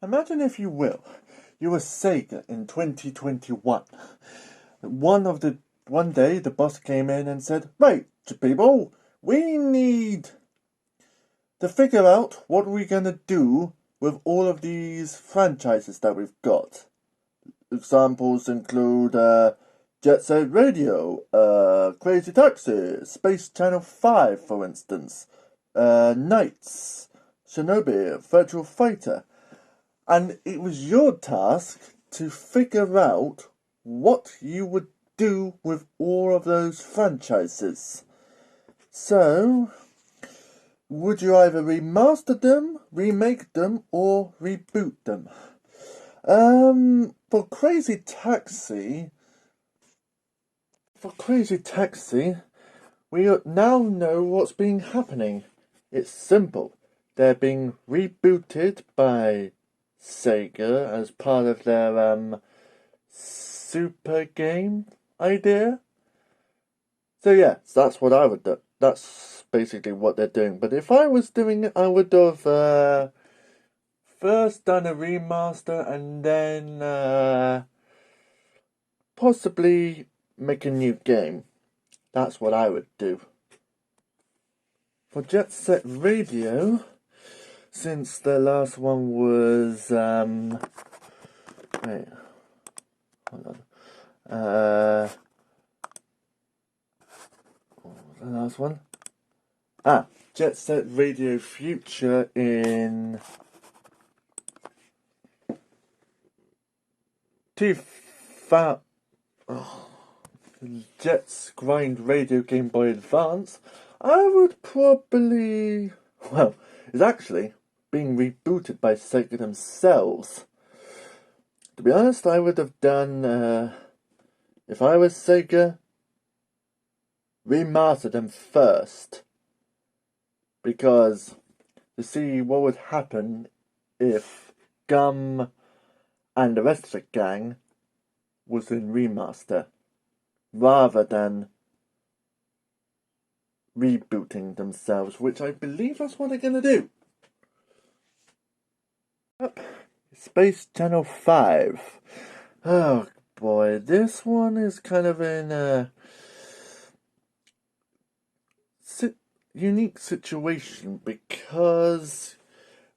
Imagine, if you will, you were Sega in 2021. One day the boss came in and said, "Right, people, we need to figure out what we're gonna do with all of these franchises that we've got." Examples include Jet Set Radio, Crazy Taxi, Space Channel 5, for instance, Knights, Shinobi, Virtual Fighter. And it was your task to figure out what you would do with all of those franchises. So, would you either remaster them, remake them, or reboot them? For Crazy Taxi, we now know what's been happening. It's simple. They're being rebooted by Sega as part of their super game idea. So yeah, that's what I would do. That's basically what they're doing. But if I was doing it, I would have first done a remaster and then possibly make a new game. That's what I would do. For Jet Set Radio, since the last one was wait, hold on. What was the last one? Jet Set Radio Future in 2000. Jet's Grind Radio Game Boy Advance. I would probably, well, it's actually being rebooted by Sega themselves. To be honest, I would have done, if I was Sega, remaster them first. Because to see what would happen if Gum and the rest of the gang was in remaster, rather than rebooting themselves, which I believe that's what they're going to do. Yep. Space Channel 5. Oh boy, this one is kind of in a unique situation because,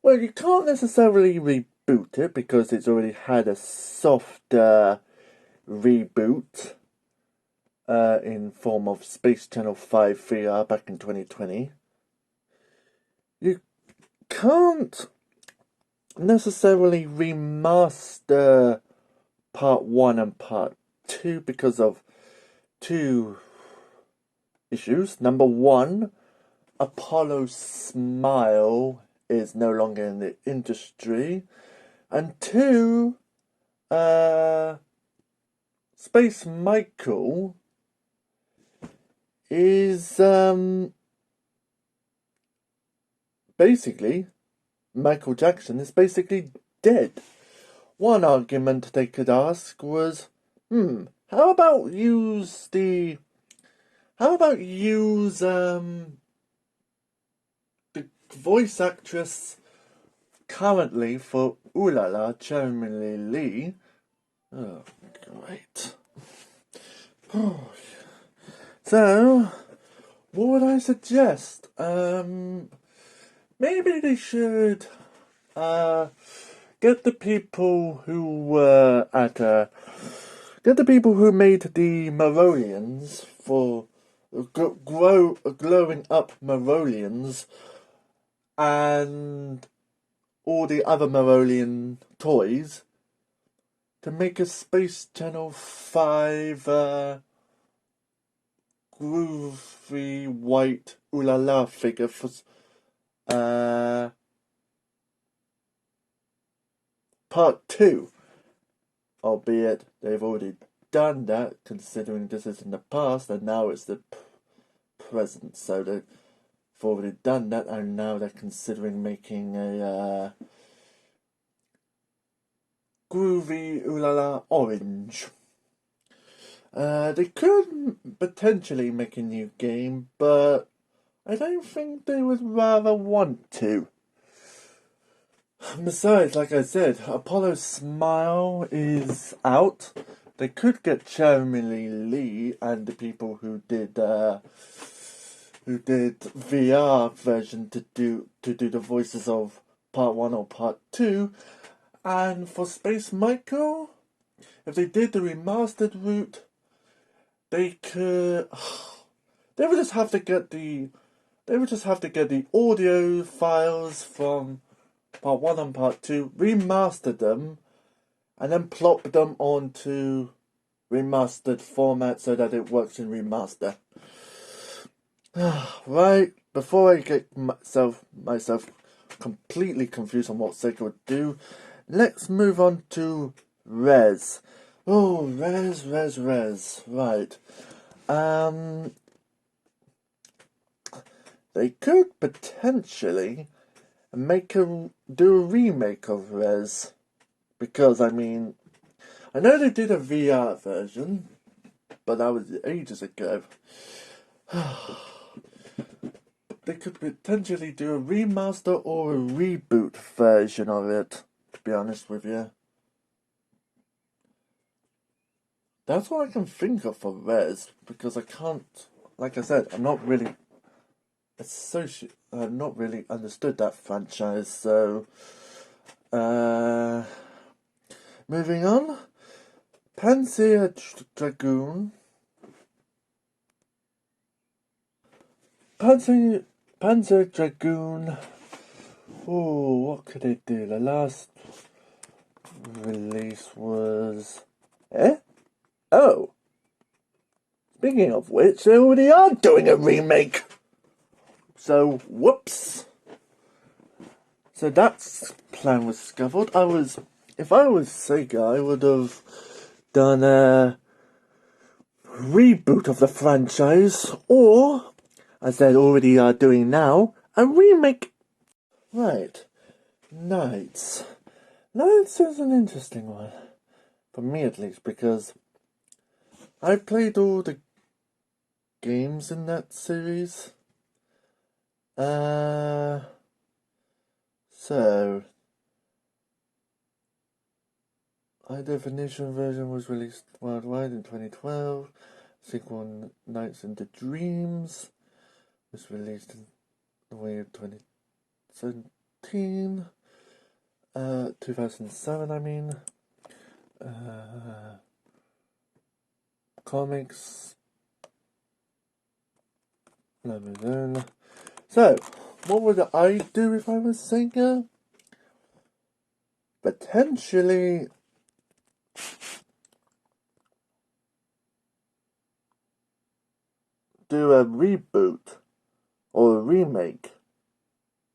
well, you can't necessarily reboot it because it's already had a soft reboot in form of Space Channel 5 VR back in 2020. You can't necessarily remaster Part 1 and Part 2 because of two issues. Number one, Apollo Smile is no longer in the industry. And two, Space Michael is basically, Michael Jackson is basically dead. One argument they could ask was, how about use the voice actress currently for Ooh La La, Cherry Lee. Oh, great. So, what would I suggest? Maybe they should get the people who were get the people who made the Marolians for glowing up Marolians and all the other Marolian toys to make a Space Channel 5 groovy white Ooh La La figure for Part 2. Albeit they've already done that, considering this is in the past and now it's the present. So they've already done that and now they're considering making a groovy Ooh La La orange. They could potentially make a new game, but I don't think they would rather want to. Besides, like I said, Apollo's Smile is out. They could get Jeremy Lee and the people who did VR version to do the voices of part 1 or part 2. And for Space Michael, if they did the remastered route, they could they would just have to get the audio files from part 1 and part 2, remaster them, and then plop them onto remastered format so that it works in remaster. Right, before I get myself completely confused on what Sega would do, let's move on to Res. Oh, Res. Right. They could potentially do a remake of Res. Because, I mean, I know they did a VR version, but that was ages ago. They could potentially do a remaster or a reboot version of it, to be honest with you. That's all I can think of for Res, because I can't, like I said, I've not really understood that franchise, so, moving on. Panzer Dragoon. Panzer Dragoon. Oh, what could they do? The last release was... Oh. Speaking of which, they already are doing a remake. So, whoops. So that plan was scuppered. If I was Sega, I would have done a reboot of the franchise, or, as they already are doing now, a remake. Right. Knights. Knights is an interesting one. For me at least, because I played all the games in that series. So High Definition version was released worldwide in 2012. Sequel Nights into Dreams was released in the way of 2017. 2007, I mean. Comics. Amazon. So, what would I do if I was Sega? Potentially do a reboot or a remake.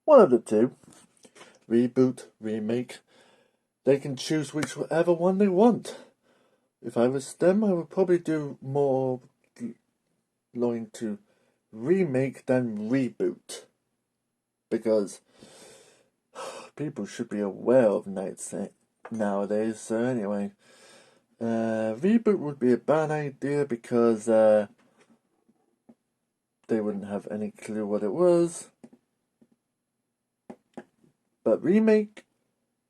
One of the two. Reboot, remake. They can choose whichever one they want. If I was them, I would probably do more going to remake than reboot. Because people should be aware of Nights nowadays. So anyway, reboot would be a bad idea because they wouldn't have any clue what it was. But remake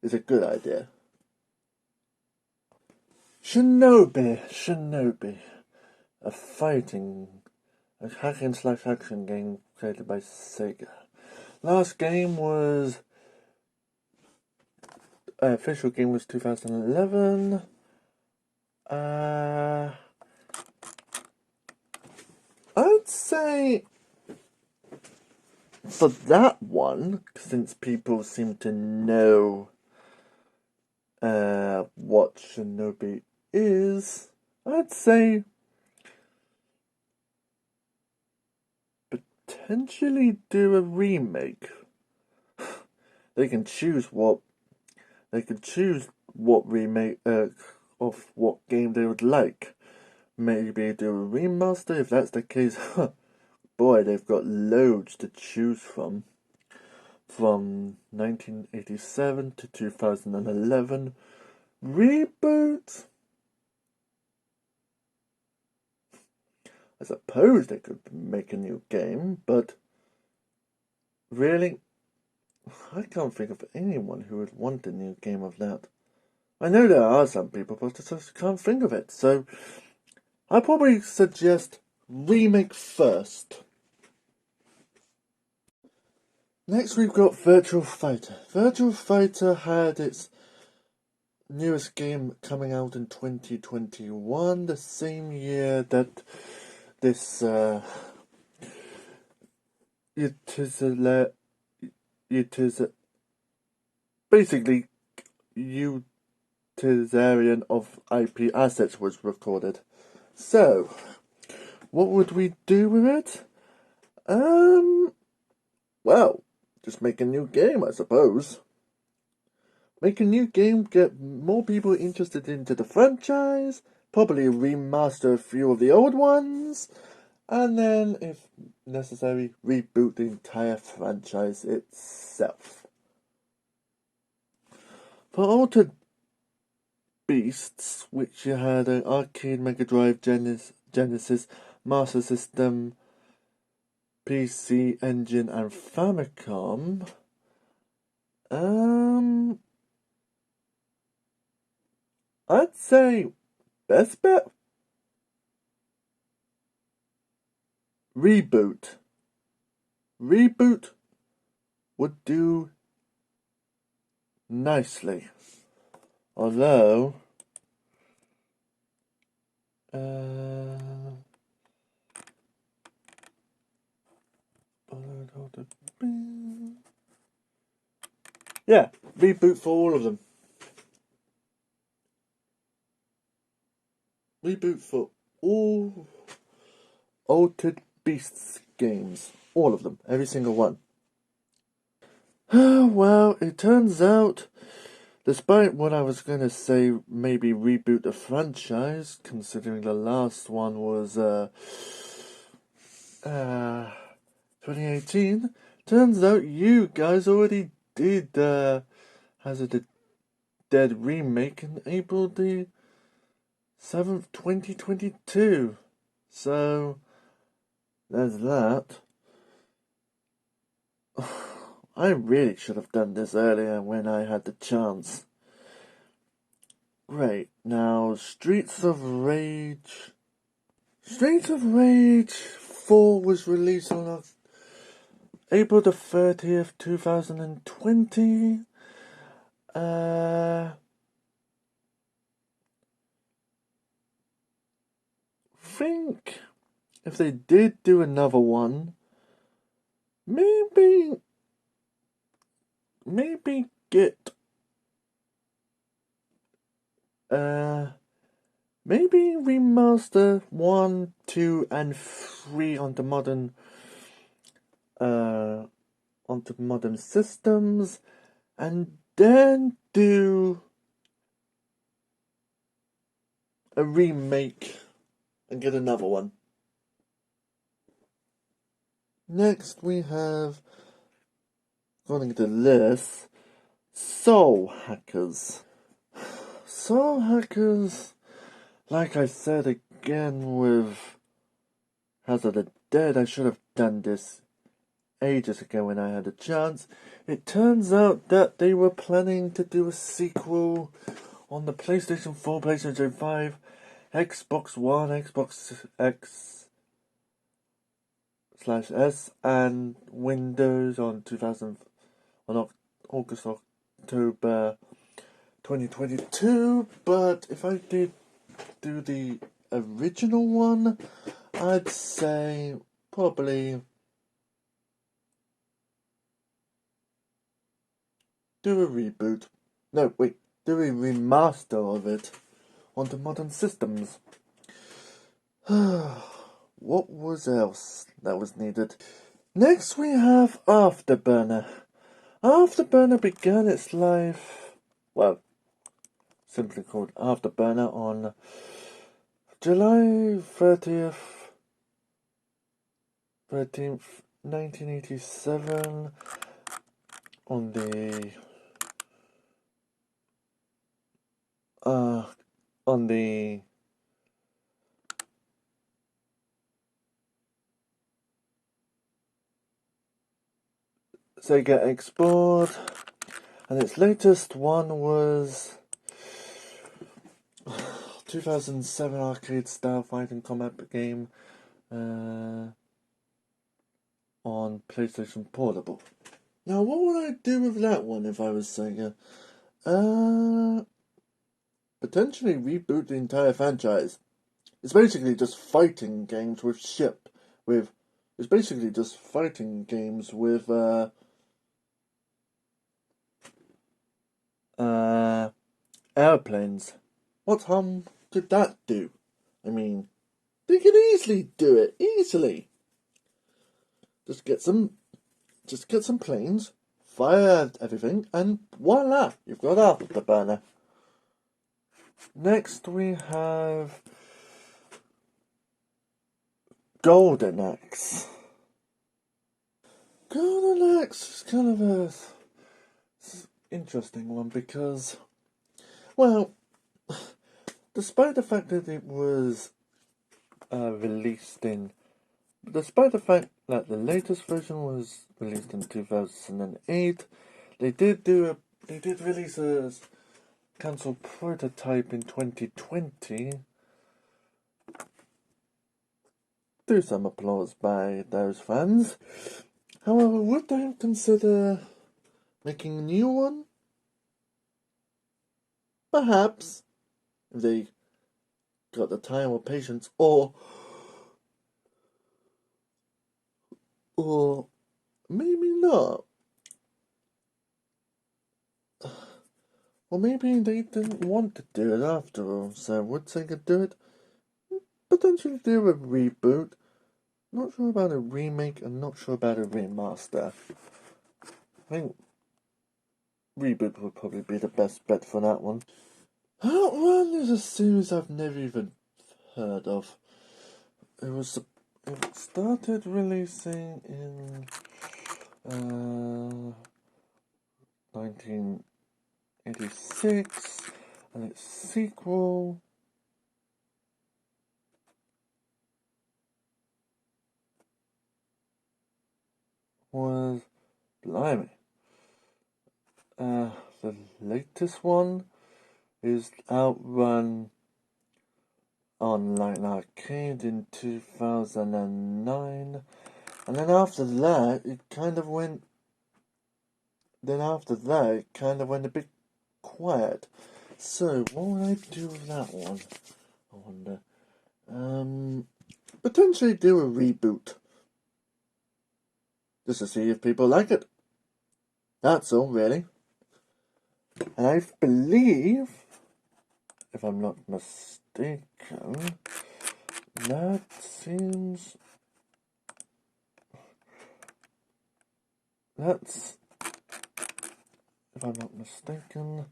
is a good idea. Shinobi, a hack and slash action game created by Sega. Last game was official game was 2011. I'd say for that one, since people seem to know what Shinobi is, I'd say potentially do a remake. They can choose what remake of what game they would like. Maybe do a remaster. If that's the case, boy, they've got loads to choose from. From 1987 to 2011. Reboot? I suppose they could make a new game, but really, I can't think of anyone who would want a new game of that. I know there are some people, but I just can't think of it. So I'd probably suggest Remake first. Next we've got Virtual Fighter. Virtual Fighter had its newest game coming out in 2021, the same year that this basically utilitarian of IP assets was recorded. So, what would we do with it? Well, just make a new game, I suppose. Make a new game, get more people interested into the franchise, probably remaster a few of the old ones, and then, if necessary, reboot the entire franchise itself. For Altered Beasts, which you had an arcade, Mega Drive, Genesis, Master System, PC Engine, and Famicom, I'd say best bet Reboot. Reboot would do nicely. Although, yeah, Reboot for all of them. Reboot for all Altered Beasts games. All of them. Every single one. Well, it turns out, despite what I was going to say, maybe reboot the franchise, considering the last one was 2018, turns out you guys already did Hazard the Dead remake in April the 7th, 2022. So, there's that. I really should have done this earlier when I had the chance. Great, now Streets of Rage 4 was released on April the 30th, 2020. Think if they did do another one, maybe get maybe remaster 1, 2, and 3 onto modern systems, and then do a remake and get another one. Next we have, according to this, Soul Hackers. Soul Hackers, like I said again with House of the Dead, I should have done this ages ago when I had a chance. It turns out that they were planning to do a sequel on the PlayStation 4, PlayStation 5, Xbox One, Xbox X/S, and Windows on August, October 2022. But if I did do the original one, I'd say probably do a reboot. No, wait, do a remaster of it onto modern systems. What was else that was needed? Next we have Afterburner. Afterburner began its life, well, simply called Afterburner, on July 13th, 1987, on the SEGA Export, and its latest one was 2007 arcade style fighting combat game on PlayStation Portable. Now, what would I do with that one if I was Sega? Potentially reboot the entire franchise. It's basically just fighting games with It's basically just fighting games with airplanes. What harm could that do? I mean, they could easily do it. Easily. Just get some planes, fire everything, and voila, you've got Afterburner. Next we have Golden Axe. Golden Axe is kind of a interesting one because, well, despite the fact that it was despite the fact that the latest version was released in 2008, they did release a cancelled prototype in 2020. Do some applause by those fans. However, would they consider making a new one? Perhaps, if they got the time or patience, or maybe not. Or maybe they didn't want to do it after all, so would Sega do it? Potentially do a reboot. Not sure about a remake and not sure about a remaster. I think Reboot would probably be the best bet for that one. Outrun is a series I've never even heard of. It started releasing in 1986, and its sequel was blimey. The latest one is Outrun Online Arcade in 2009, and then after that it kind of went a bit quiet. So what would I do with that one? I wonder. Potentially do a reboot, just to see if people like it. That's all, really. And I believe, if I'm not mistaken, if I'm not mistaken,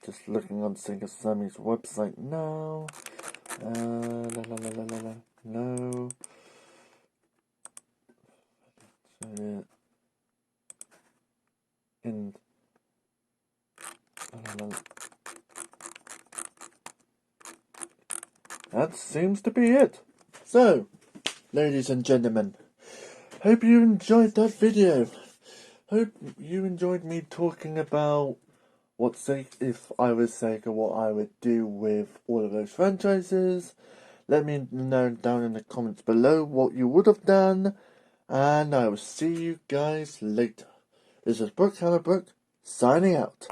just looking on SEGA Sammy's website now. No. That seems to be it. So, ladies and gentlemen, hope you enjoyed that video. Hope you enjoyed me talking about if I was Sega, what I would do with all of those franchises. Let me know down in the comments below what you would have done, and I will see you guys later. This is Brook Hammerbrook, signing out.